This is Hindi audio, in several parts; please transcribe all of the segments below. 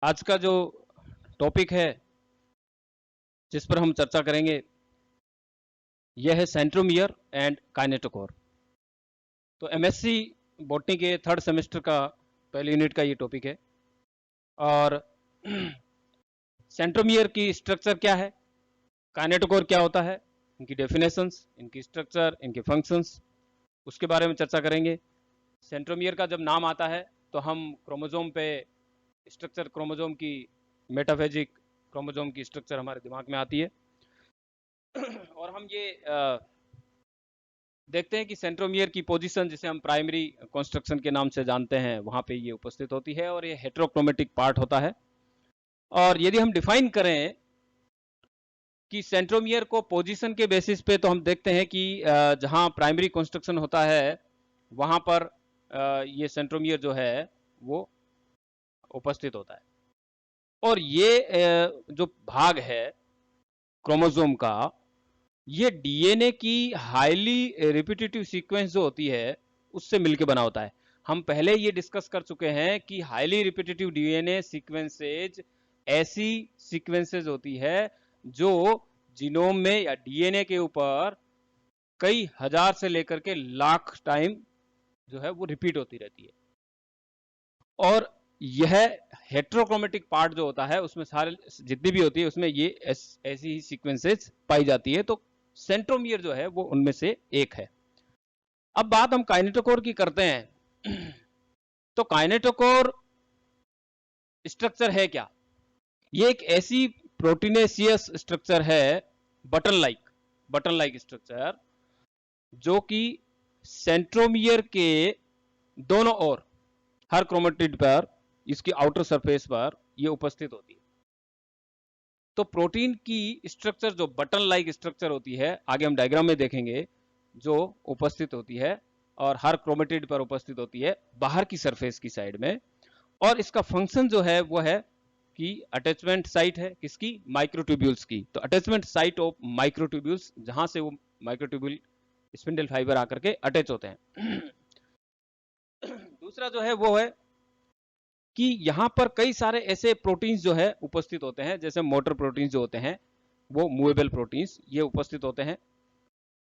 आज का जो टॉपिक है जिस पर हम चर्चा करेंगे यह है सेंट्रोमियर एंड काइनेटोकोर। तो एमएससी बॉटनी के थर्ड सेमेस्टर का पहले यूनिट का ये टॉपिक है। और सेंट्रोमियर की स्ट्रक्चर क्या है, काइनेटोकोर क्या होता है, इनकी डेफिनेशंस, इनकी स्ट्रक्चर, इनके फंक्शंस, उसके बारे में चर्चा करेंगे। सेंट्रोमियर का जब नाम आता है तो हम क्रोमोजोम पे स्ट्रक्चर, क्रोमोजोम की मेटाफेजिक क्रोमोजोम की स्ट्रक्चर हमारे दिमाग में आती है। और हम ये देखते हैं कि सेंट्रोमियर की पोजीशन, जिसे हम प्राइमरी कंस्ट्रक्शन के नाम से जानते हैं, वहां पे ये उपस्थित होती है और ये हेट्रोक्रोमेटिक पार्ट होता है। और यदि हम डिफाइन करें कि सेंट्रोमियर को पोजीशन के बेसिस पे, तो हम देखते हैं कि जहां प्राइमरी कंस्ट्रक्शन होता है वहां पर ये सेंट्रोमियर जो है वो उपस्थित होता है। और ये जो भाग है क्रोमोसोम का, ये डीएनए की हाईली रिपीटेटिव सीक्वेंस जो होती है उससे मिलकर बना होता है। हम पहले ये डिस्कस कर चुके हैं कि हाईली रिपीटेटिव डीएनए सीक्वेंसेज ऐसी सीक्वेंसेज होती है जो जीनोम में या डीएनए के ऊपर कई हजार से लेकर के लाख टाइम जो है वो रिपीट होती रहती है। और यह हेट्रोक्रोमेटिक पार्ट जो होता है उसमें सारे जितनी भी होती है उसमें ये ऐसी ही सीक्वेंसेस पाई जाती है। तो सेंट्रोमियर जो है वो उनमें से एक है। अब बात हम काइनेटोकोर की करते हैं। तो काइनेटोकोर स्ट्रक्चर है क्या? ये एक ऐसी प्रोटीनेशियस स्ट्रक्चर है, बटन लाइक स्ट्रक्चर, जो कि सेंट्रोमियर के दोनों ओर, हर क्रोमेटिड पर, इसकी आउटर सरफेस पर ये उपस्थित होती है। तो प्रोटीन की स्ट्रक्चर जो बटन लाइक स्ट्रक्चर होती है, आगे हम डायग्राम में देखेंगे, जो उपस्थित होती है और हर क्रोमेटिड पर उपस्थित होती है बाहर की सरफेस की साइड में। और इसका फंक्शन जो है वो है कि अटैचमेंट साइट है किसकी? माइक्रोट्यूब्यूल्स की। तो अटैचमेंट साइट ऑफ माइक्रोट्यूब्यूल्स, जहां से वो माइक्रोट्यूब्यूल स्पिंडल फाइबर आकर के अटैच होते हैं। दूसरा जो है वो है कि यहां पर कई सारे ऐसे प्रोटीन्स जो है उपस्थित होते हैं, जैसे मोटर प्रोटीन्स जो होते हैं वो मूवेबल प्रोटीन्स ये उपस्थित होते हैं।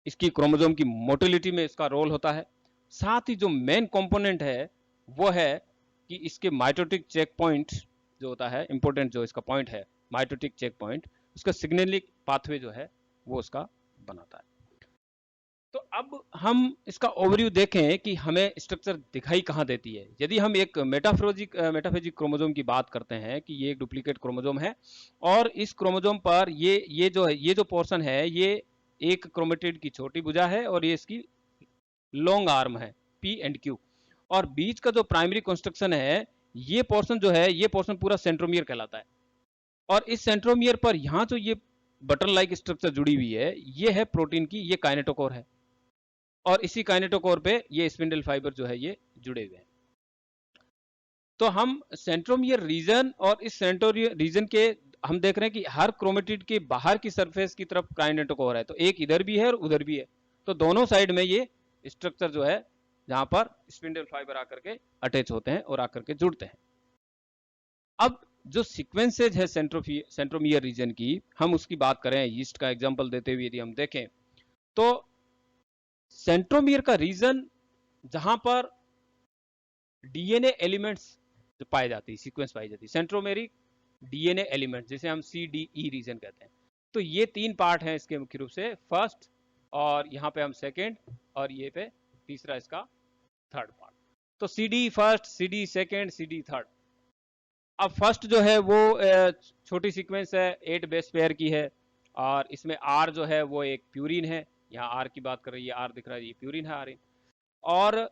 इसकी क्रोमोसोम की मोटिलिटी में इसका रोल होता है। साथ ही जो मेन कंपोनेंट है वो है कि इसके माइटोटिक चेक पॉइंट जो होता है, इंपॉर्टेंट जो इसका पॉइंट है माइटोटिक चेक पॉइंट, उसका सिग्नलिंग पाथवे जो है वो उसका बनाता है। तो अब हम इसका ओवरव्यू देखें कि हमें स्ट्रक्चर दिखाई कहाँ देती है। यदि हम एक मेटाफेजिक क्रोमोसोम की बात करते हैं कि ये एक डुप्लीकेट क्रोमोसोम है और इस क्रोमोसोम पर ये जो पोर्शन है ये एक क्रोमेटिड की छोटी भुजा है और ये इसकी लॉन्ग आर्म है, पी एंड क्यू। और बीच का जो प्राइमरी कंस्ट्रक्शन है, ये पोर्शन जो है, ये पोर्शन पूरा सेंट्रोमियर कहलाता है। और इस सेंट्रोमियर पर यहाँ जो ये बटन लाइक स्ट्रक्चर जुड़ी हुई है, ये है प्रोटीन की, ये काइनेटोकोर है। और इसी काइनेटोकोर पे ये स्पिंडल फाइबर जो है ये जुड़े हुए हैं। तो हम सेंट्रोमियर रीजन और इस सेंट्रोमियर रीजन के हम देख रहे हैं कि हर क्रोमेटिड के बाहर की सरफेस की तरफ काइनेटोकोर है, तो एक इधर भी है और उधर भी है। तो दोनों साइड में ये स्ट्रक्चर जो है जहां पर स्पिंडल फाइबर आकर के अटैच होते हैं और आकर के जुड़ते हैं। अब जो सीक्वेंसेज है सेंट्रोमियर रीजन की, हम उसकी बात करें, यीस्ट का एग्जांपल देते हुए यदि हम देखें, तो सेंट्रोमियर का रीजन जहां पर डीएनए एलिमेंट्स जो पाए जाती है, सीक्वेंस पाई जाती है, सेंट्रोमेरिक डीएनए एलिमेंट, जिसे हम सीडीई रीजन कहते हैं। तो ये तीन पार्ट हैं इसके मुख्य रूप से, फर्स्ट, और यहाँ पे हम सेकेंड, और ये पे तीसरा इसका थर्ड पार्ट। तो CD first, CD second, CD third. अब फर्स्ट जो है वो छोटी सीक्वेंस है, 8 बेस पेयर की है, और इसमें आर जो है वो एक प्यूरिन है। यहाँ आर की बात कर रही है, आर दिख रहा है, ये प्यूरिन है, आर। और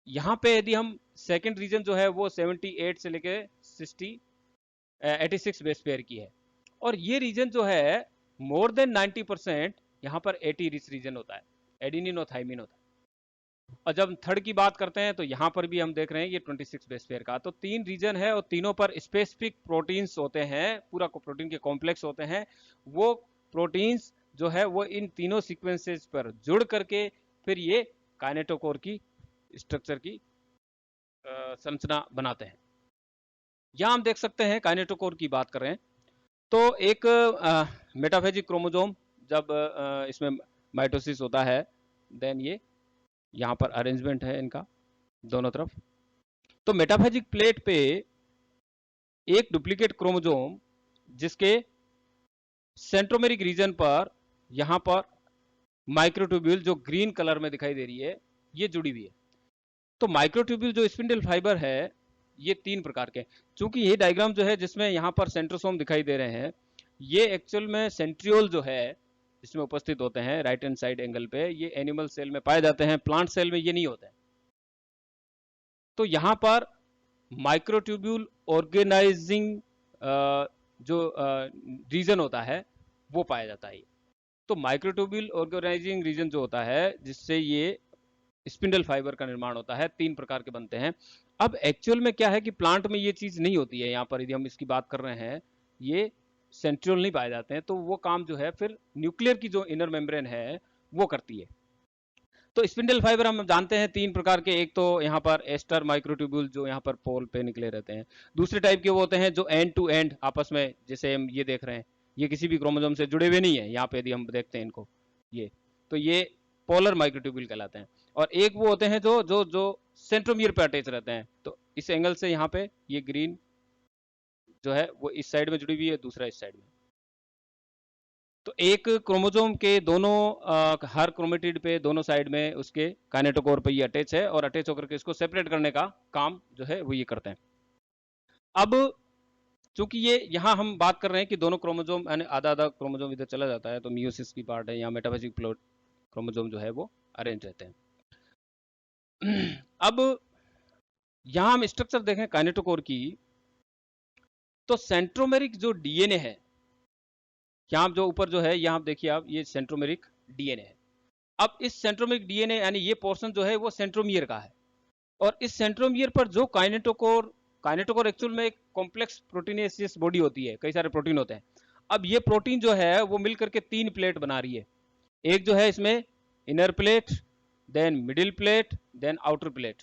यहाँ पे यदि हम सेकंड रीजन जो है वो 78 से लेके 86 बेस पेयर की है। और ये रीजन जो है मोर देन 90% यहाँ पर एटी रिच रीजन होता है, एडिनिन और थाइमिन होता है। और जब थर्ड की बात करते हैं तो यहाँ पर भी हम देख रहे हैं ये 26 बेस पेयर का। तो तीन रीजन है और तीनों पर स्पेसिफिक प्रोटीन्स होते हैं, पूरा प्रोटीन के कॉम्प्लेक्स होते हैं। वो प्रोटीन्स जो है वो इन तीनों सीक्वेंसेस पर जुड़ करके फिर ये काइनेटोकोर की स्ट्रक्चर की संरचना बनाते हैं। यहाँ हम देख सकते हैं काइनेटोकोर की बात कर रहे हैं, तो एक मेटाफेजिक क्रोमोजोम जब इसमें माइटोसिस होता है, देन ये यहाँ पर अरेंजमेंट है इनका दोनों तरफ। तो मेटाफेजिक प्लेट पे एक डुप्लीकेट क्रोमोजोम जिसके सेंट्रोमेरिक रीजन पर यहाँ पर माइक्रोट्यूब्यूल जो ग्रीन कलर में दिखाई दे रही है, ये जुड़ी हुई है। तो माइक्रोट्यूब्यूल जो स्पिंडल फाइबर है, ये 3 प्रकार के। चूंकि ये डायग्राम जो है जिसमें यहाँ पर सेंट्रोसोम दिखाई दे रहे हैं, ये एक्चुअल में सेंट्रियोल जो है इसमें उपस्थित होते हैं राइट हैंड साइड एंगल पे। ये एनिमल सेल में पाए जाते हैं, प्लांट सेल में ये नहीं होते हैं। तो यहाँ पर माइक्रोट्यूब्यूल ऑर्गेनाइजिंग जो रीजन होता है वो पाया जाता है। तो माइक्रोट्यूब्यूल ऑर्गेनाइजिंग रीजन जो होता है जिससे ये स्पिंडल फाइबर का निर्माण होता है, 3 प्रकार के बनते हैं। अब एक्चुअल में क्या है कि प्लांट में ये चीज नहीं होती है। यहाँ पर यदि हम इसकी बात कर रहे हैं, ये सेंट्रियोल नहीं पाए जाते हैं, तो वो काम जो है फिर न्यूक्लियर की जो इनर मेम्ब्रेन है वो करती है। तो स्पिंडल फाइबर हम जानते हैं 3 प्रकार के। एक तो यहाँ पर एस्टर माइक्रोट्यूब्यूल जो यहाँ पर पोल पे निकले रहते हैं। दूसरे टाइप के वो होते हैं जो एंड टू एंड आपस में, जैसे हम ये देख रहे हैं, ये किसी भी क्रोमोसोम से जुड़े हुए नहीं है। यहाँ पे यदि हम देखते हैं इनको, ये तो ये पोलर माइक्रोट्यूब्यूल कहलाते हैं। और एक वो होते हैं जो जो जो सेंट्रोमियर पे अटैच रहते हैं। तो इस एंगल से यहाँ पे ये ग्रीन जो है वो इस साइड में जुड़ी हुई है, दूसरा इस साइड में। तो एक क्रोमोसोम के दोनों हर क्रोमेटिड पे दोनों साइड में उसके काइनेटोकोर पे ये अटैच है, और अटैच होकर के इसको सेपरेट करने का काम जो है वो ये करते हैं। अब चूंकि ये यहाँ हम बात कर रहे हैं कि दोनों क्रोमोसोम यानी आधा आधा क्रोमोसोम इधर चला जाता है, तो मियोसिस की पार्ट है, यहाँ मेटाफेजिक क्रोमोसोम जो है वो अरेंज रहते हैं। अब यहाँ हम स्ट्रक्चर देखें काइनेटोकोर की, तो सेंट्रोमेरिक जो डीएनए है, यहाँ जो ऊपर जो है, यहाँ देखिए आप, ये सेंट्रोमेरिक डीएनए है। अब इस सेंट्रोमेरिक डीएनए यानी ये पोर्शन जो है वो सेंट्रोमियर का है, और इस सेंट्रोमियर पर जो काइनेटोकोर, काइनेटोकोर एक्चुअल में एक कॉम्प्लेक्स प्रोटीनेसियस बॉडी होती है, कई सारे प्रोटीन होते हैं। अब ये प्रोटीन जो है वो मिलकर के 3 प्लेट बना रही है। एक जो है इसमें inner plate, then middle plate, then outer plate.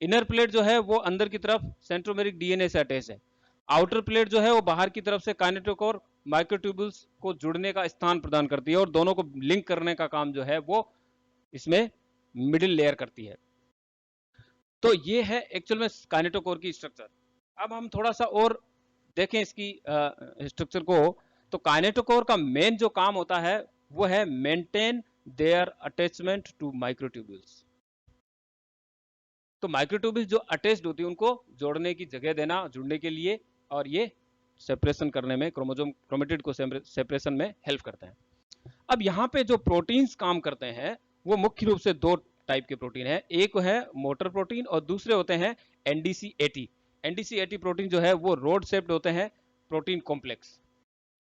Inner plate जो है वो अंदर की तरफ सेंट्रोमेरिक डीएनए से अटैच है। आउटर प्लेट जो है वो बाहर की तरफ से काइनेटोकोर माइक्रोट्यूब्यूल्स को जुड़ने का स्थान प्रदान करती है, और दोनों को लिंक करने का काम जो है वो इसमें मिडिल लेयर करती है। तो ये है एक्चुअल में काइनेटोकोर की स्ट्रक्चर। अब हम थोड़ा सा और देखें इसकी स्ट्रक्चर को, तो काइनेटोकोर का मेन जो काम होता है वो है maintain their attachment to microtubules. तो माइक्रोट्यूब्यूल्स जो अटैच्ड होती है उनको जोड़ने की जगह देना, जुड़ने के लिए, और ये सेपरेशन करने में, क्रोमोसोम क्रोमेटिड को सेपरेशन में हेल्प करते हैं। अब यहाँ पे जो प्रोटीन्स काम करते हैं वो मुख्य रूप से 2 टाइप के प्रोटीन है। एक है मोटर प्रोटीन और दूसरे होते हैं एनडीसी80। एनडीसी80 प्रोटीन जो है वो रोड शेप्ड होते हैं प्रोटीन कॉम्प्लेक्स।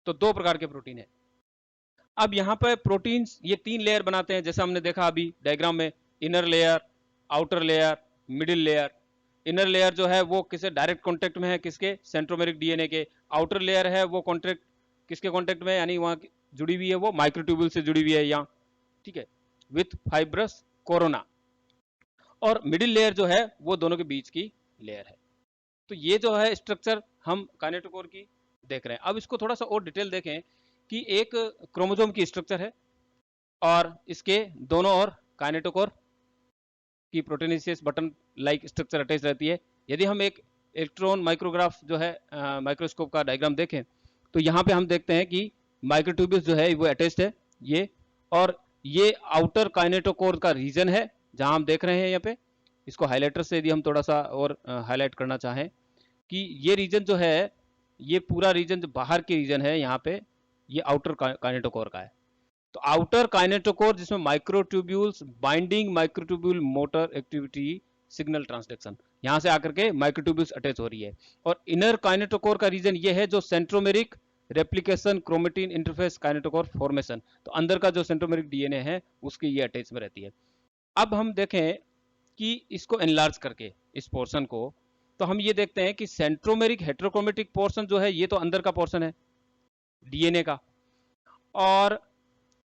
तो 2 प्रकार के प्रोटीन है। अब यहाँ पे प्रोटीन्स ये 3 लेयर बनाते हैं, जैसा हमने देखा अभी डायग्राम में, inner layer, outer layer, middle layer. Inner layer जो है वो किससे डायरेक्ट कांटेक्ट में है, किसके, सेंट्रोमेरिक डीएनए के। आउटर लेयर है वो कांटेक्ट किसके कांटेक्ट में, यानी वहां जुड़ी हुई है वो माइक्रोट्यूब्यूल से जुड़ी हुई है यहाँ, ठीक है, विथ फाइब्रस कोरोना। और मिडिल लेयर जो है वो दोनों के बीच की लेयर है। तो ये जो है स्ट्रक्चर हम काइनेटोकोर की देख रहे हैं। अब इसको थोड़ा सा और डिटेल देखें कि एक क्रोमोसोम की स्ट्रक्चर है, और इसके दोनों ओर काइनेटोकोर की proteinaceous button like structure attach रहती है। यदि हम एक इलेक्ट्रॉन माइक्रोग्राफ जो है माइक्रोस्कोप का डायग्राम देखें, तो यहाँ पे हम देखते हैं कि माइक्रोट्यूब्यूल्स जो है वो अटैच्ड है ये, और ये आउटर काइनेटोकोर का रीजन है जहां हम देख रहे हैं यहाँ पे। इसको हाईलाइटर से यदि हम थोड़ा सा और हाईलाइट करना चाहें कि ये रीजन जो है, ये पूरा रीजन जो बाहर के रीजन है यहाँ पे, ये आउटर काइनेटोकोर का है। तो आउटर काइनेटोकोर जिसमें microtubules binding microtubule motor activity signal transduction, यहां से आकर के माइक्रोट्यूब्यूल्स अटैच हो रही है। और इनर काइनेटोकोर का रीजन ये है जो centromeric replication chromatin interface kinetochore formation, तो अंदर का जो सेंट्रोमेरिक डीएनए है उसकी ये अटैच में रहती है। अब हम देखें कि इसको एनलार्ज करके इस पोर्शन को, तो हम ये देखते हैं कि सेंट्रोमेरिक हेट्रोक्रोमेटिक पोर्शन जो है ये तो अंदर का पोर्शन है डीएनए का, और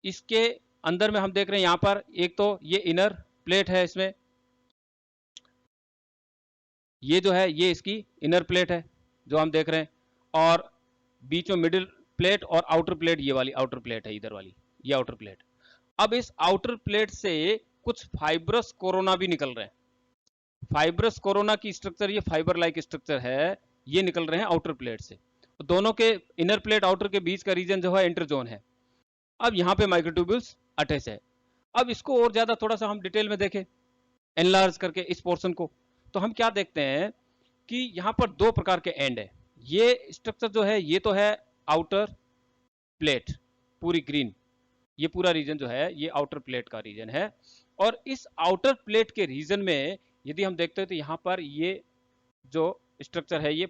इसके अंदर में हम देख रहे हैं यहां पर एक तो ये इनर प्लेट है, इसमें ये जो है ये इसकी इनर प्लेट है, जो हम देख रहे हैं, और बीच में मिडिल प्लेट और आउटर प्लेट, ये वाली आउटर प्लेट है, इधर वाली ये आउटर प्लेट। अब इस आउटर प्लेट से कुछ फाइब्रस कोरोना भी निकल रहे हैं। फाइब्रस कोरोना की स्ट्रक्चर, ये फाइबर लाइक स्ट्रक्चर है, ये निकल रहे हैं आउटर प्लेट से। दोनों के इनर प्लेट आउटर के बीच का रीजन जो है इंटरजोन है। अब यहाँ पे माइक्रोट्यूब्यूल्स अटैच है। अब इसको और ज्यादा थोड़ा सा हम डिटेल में देखें, एनलार्ज करके इस पोर्शन को, तो हम क्या देखते हैं कि यहाँ पर दो प्रकार के एंड है। ये स्ट्रक्चर जो है, ये तो है आउटर प्लेट पूरी ग्रीन, ये पूरा रीजन जो है ये आउटर प्लेट का रीजन है। और इस आउटर प्लेट के रीजन में यदि हम देखते हैं तो यहाँ पर ये जो स्ट्रक्चर है, ये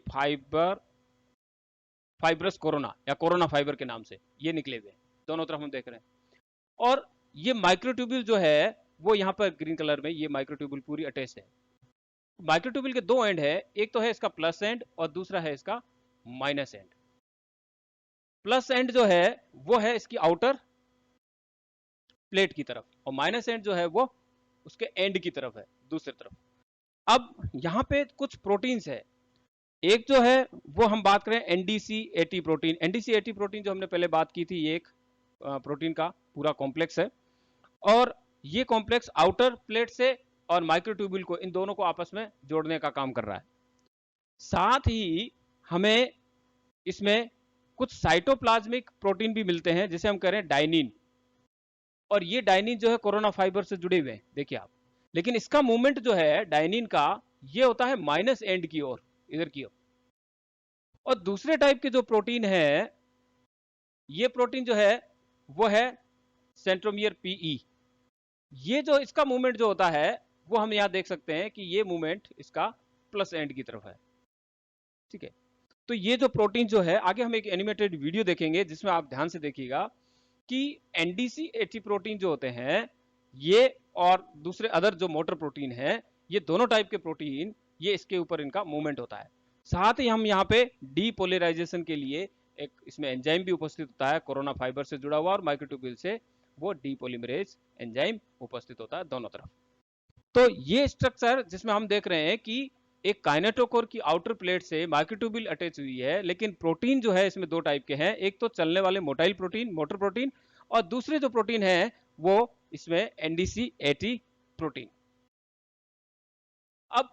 फाइब्रस कोरोना या कोरोना फाइबर के नाम से ये निकले हुए दोनों तरफ हम देख रहे हैं। और ये माइक्रोट्यूब्यूल जो है वो यहाँ पर ग्रीन कलर में, ये माइक्रोट्यूब्यूल पूरी अटैच है। माइक्रोट्यूब्यूल के दो एंड है, एक तो है इसका प्लस एंड और दूसरा है इसका माइनस एंड। प्लस एंड जो है वो है इसकी आउटर प्लेट की तरफ, और माइनस एंड जो है वो उसके एंड की तरफ है, दूसरी तरफ। अब यहाँ पे कुछ प्रोटीन्स है, एक जो है वो हम बात करें NDC-AT प्रोटीन। NDC-AT प्रोटीन जो हमने पहले बात की थी, ये एक प्रोटीन का पूरा कॉम्प्लेक्स है, और ये कॉम्प्लेक्स आउटर प्लेट से और माइक्रोट्यूब्यूल को, इन दोनों को आपस में जोड़ने का काम कर रहा है। साथ ही हमें इसमें कुछ साइटोप्लाज्मिक प्रोटीन भी मिलते हैं, जिसे हम कह रहे हैं डायनिन, और ये डायनिन जो है कोरोना फाइबर से जुड़े हुए हैं, देखिए आप। लेकिन इसका मूवमेंट जो है डायनिन का, ये होता है माइनस एंड की ओर, इधर की ओर। और दूसरे टाइप के जो प्रोटीन है, ये प्रोटीन जो है वो है सेंट्रोमियर PE। ये जो इसका मूवमेंट जो होता है वो हम यहां देख सकते हैं कि ये मूवमेंट इसका प्लस एंड की तरफ है, ठीक है। तो ये जो प्रोटीन जो है, आगे हम एक एनिमेटेड वीडियो देखेंगे जिसमें आप ध्यान से देखिएगा कि NDC-AT प्रोटीन जो होते हैं ये, और दूसरे अदर जो मोटर प्रोटीन है, ये दोनों टाइप के प्रोटीन, ये इसके ऊपर इनका मूवमेंट होता है। साथ ही हम यहाँ पे डीपोलराइजेशन के लिए एक इसमें एंजाइम भी उपस्थित होता है, कोरोना फाइबर से जुड़ा हुआ, और माइक्रोट्यूब्यूल से वो डीपोलीमरेज एंजाइम उपस्थित होता है दोनों तरफ। तो ये स्ट्रक्चर जिसमें हम देख रहे हैं कि एक काइनेटोकोर की आउटर प्लेट से माइक्रोट्यूब्यूल अटैच हुई है, लेकिन प्रोटीन जो है इसमें दो टाइप के हैं, एक तो चलने वाले मोटाइल प्रोटीन, मोटर प्रोटीन, और दूसरे जो प्रोटीन है वो इसमें NDC-AT प्रोटीन। अब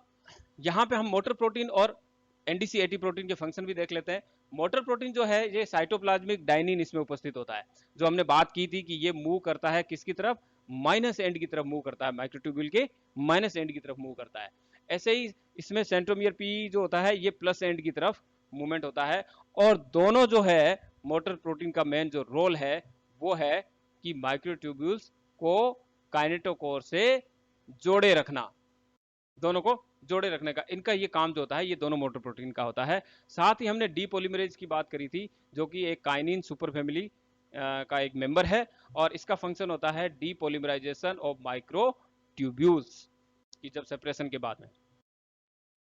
यहां पे हम मोटर प्रोटीन और NDC-AT प्रोटीन के फंक्शन भी देख लेते हैं। मोटर प्रोटीन जो है ये साइटोप्लाज्मिक डायनिन इसमें उपस्थित होता है, जो हमने बात की थी कि ये मूव करता है किसकी तरफ, माइनस एंड की तरफ मूव करता है, माइक्रोट्यूब्यूल के माइनस एंड की तरफ मूव करता है। ऐसे ही इसमें सेंट्रोमियर PE जो होता है ये प्लस एंड की तरफ मूवमेंट होता है। और दोनों जो है मोटर प्रोटीन का मेन जो रोल है वो है कि माइक्रोट्यूब्यूल्स को काइनेटोकोर से जोड़े रखना, दोनों को जोड़े रखने का इनका ये काम जो होता है, ये दोनों मोटर प्रोटीन का होता है। साथ ही हमने डीपोलीमरेज की बात करी थी, जो कि एक काइनिन सुपर फैमिली का एक मेंबर है, और इसका फंक्शन होता है डीपोलीमराइजेशन ऑफ माइक्रोट्यूब्यूल्स की जब सेपरेशन के बाद में।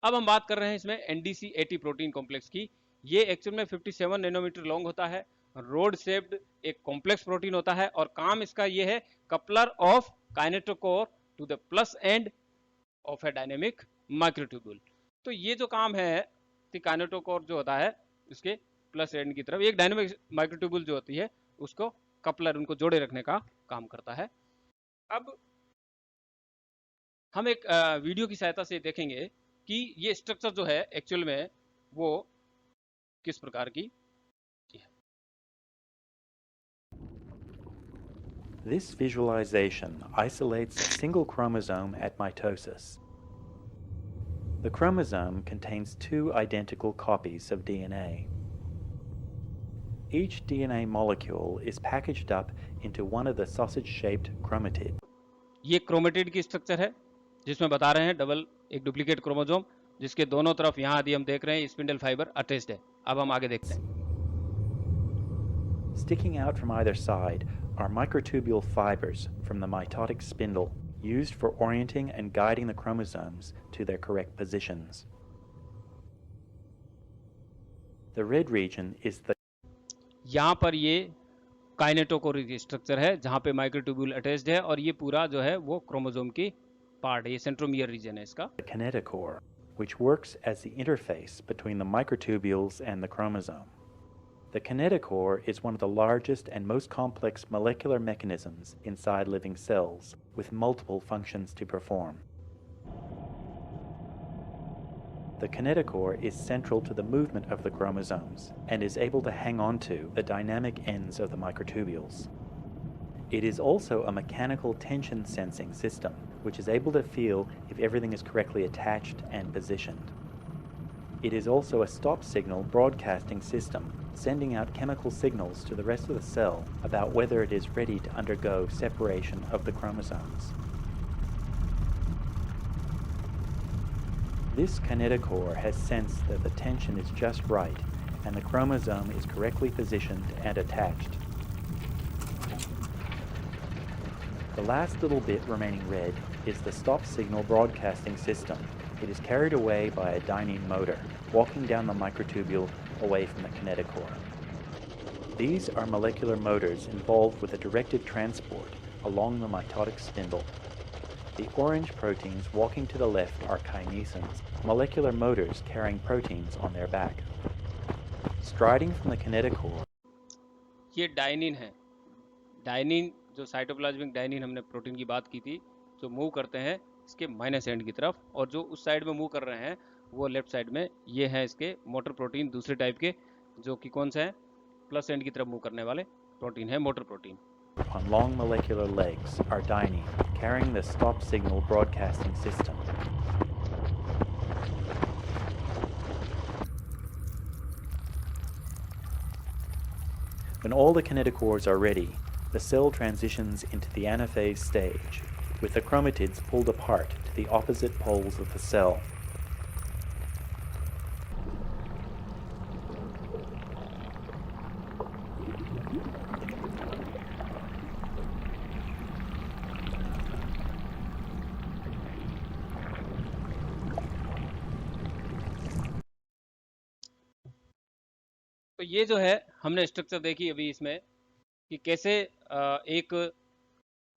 अब हम बात कर रहे हैं इसमें NDC-AT प्रोटीन कॉम्प्लेक्स की। ये एक्चुअल में 57 नैनोमीटर लॉन्ग होता है, रोड शेप्ड एक कॉम्प्लेक्स प्रोटीन होता है, और काम इसका ये है coupler of kinetochore to the plus end of a dynamic microtubule. तो ये जो काम है काइनेटोकोर जो होता है उसके प्लस एंड की तरफ, एक डायनेमिक माइक्रोट्यूब्यूल जो होती है उसको कपलर, उनको जोड़े रखने का काम करता है। अब हम एक वीडियो की सहायता से देखेंगे कि ये स्ट्रक्चर जो है एक्चुअल में वो किस प्रकार की है। This visualization isolates a single chromosome at mitosis. The chromosome contains two identical copies of DNA. Each DNA molecule is packaged up into one of the sausage-shaped chromatids. ये क्रोमेटिड की स्ट्रक्चर है जिसमें बता रहे हैं डबल एक डुप्लीकेट क्रोमोसोम, जिसके दोनों तरफ यहाँ यदि हम देख रहे हैं स्पिंडल फाइबर अटैच्ड है। अब हम आगे देखते हैं। Sticking out from either side are microtubule fibers from the mitotic spindle, used for orienting and guiding the chromosomes to their correct positions. The red region is the यहाँ पर ये काइनेटोकोर की स्ट्रक्चर है जहाँ पे माइक्रोट्यूब्यूल अटैच्ड है, और ये पूरा जो है वो क्रोमोसोम की पार्ट है, ये सेंट्रोमियर रीजन है इसका। kinetochore. which works as the interface between the microtubules and the chromosome. The kinetochore is one of the largest and most complex molecular mechanisms inside living cells, with multiple functions to perform. The kinetochore is central to the movement of the chromosomes and is able to hang on to the dynamic ends of the microtubules. It is also a mechanical tension sensing system, which is able to feel if everything is correctly attached and positioned. It is also a stop signal broadcasting system, sending out chemical signals to the rest of the cell about whether it is ready to undergo separation of the chromosomes. This kinetochore has sensed that the tension is just right and the chromosome is correctly positioned and attached. The last little bit remaining red is the stop signal broadcasting system. It is carried away by a dynein motor, walking down the microtubule away from the kinetochore. These are molecular motors involved with a directed transport along the mitotic spindle. The orange proteins walking to the left are kinesins, molecular motors carrying proteins on their back. Striding from the kinetochore, ये डाइनिन है। डाइनिन जो साइटोप्लाज्मिक डाइनिन हमने प्रोटीन की बात की थी, जो मूव करते हैं इसके माइनस एंड की तरफ, और जो उस साइड में मूव कर रहे हैं वो लेफ्ट साइड में, ये है इसके मोटर प्रोटीन दूसरे टाइप के, जो कि कौन सा है, प्लस एंड की तरफ मूव करने वाले प्रोटीन है motor protein. on long molecular legs are dynein, carrying the stop signal broadcasting system. When all the kinetochores are ready, the cell transitions into the anaphase stage, with the chromatids pulled apart to the opposite poles of the cell. तो ये जो है हमने स्ट्रक्चर देखी अभी इसमें कि कैसे एक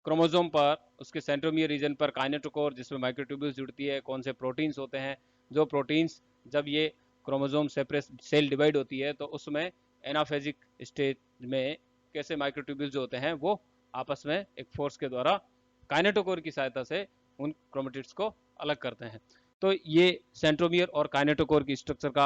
क्रोमोसोम पर उसके सेंट्रोमियर रीजन पर काइनेटोकोर जिसमें माइक्रोट्यूब्यूल्स जुड़ती है, कौन से प्रोटीन्स होते हैं, जो प्रोटीन्स जब ये क्रोमोसोम सेपरेट सेल डिवाइड होती है तो उसमें एनाफेजिक स्टेज में कैसे माइक्रोट्यूब्यूल्स जो होते हैं वो आपस में एक फोर्स के द्वारा काइनेटोकोर की सहायता से उन क्रोमेटिड्स को अलग करते हैं। तो ये सेंट्रोमियर और काइनेटोकोर की स्ट्रक्चर का